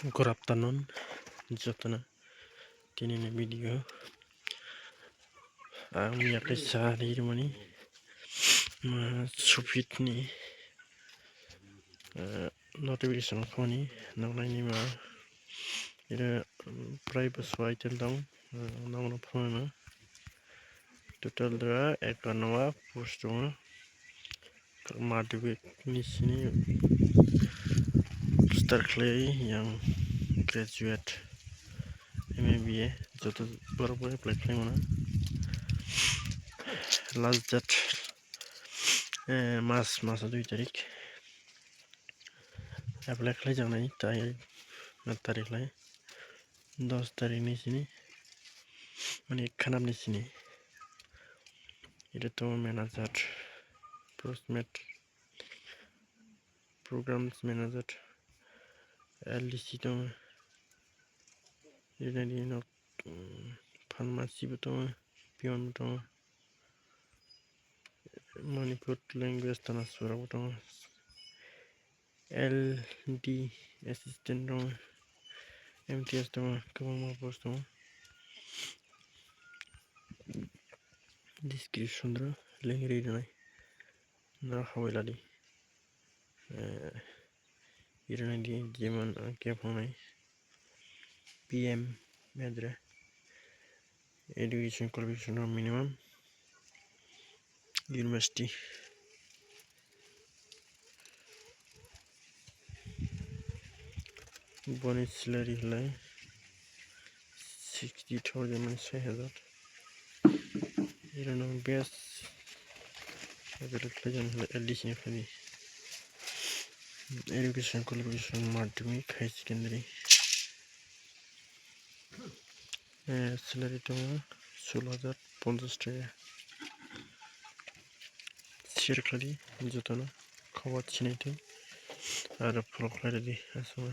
Good afternoon, Jotana. Tinin video. I'm Yakisa Rimani. Sofed ni notification phone now nine ira privacy item down now phone total dra economy post Madhubik ni sini start clay yang graduate MBA joto borobo apply mana last date mas 2 tarik apply clay janai tarik lai 10 tarik ni sini mane khanam ni sini itu to manager postmate programs manager LDC to ini no pharmacy to pion to Manipur language transfer to LD assistant to MTS to kabama post to description dra link read nai na hawilali irana di jeman ke phonai PM medre education qualification minimum university bonus salary lai 60,000 man 6,000 irana base agar klajan LDC khali education qualification madhyamik high secondary salary to 16,050 টাকা share khali jotana khabar chinaitu ara follow khali asma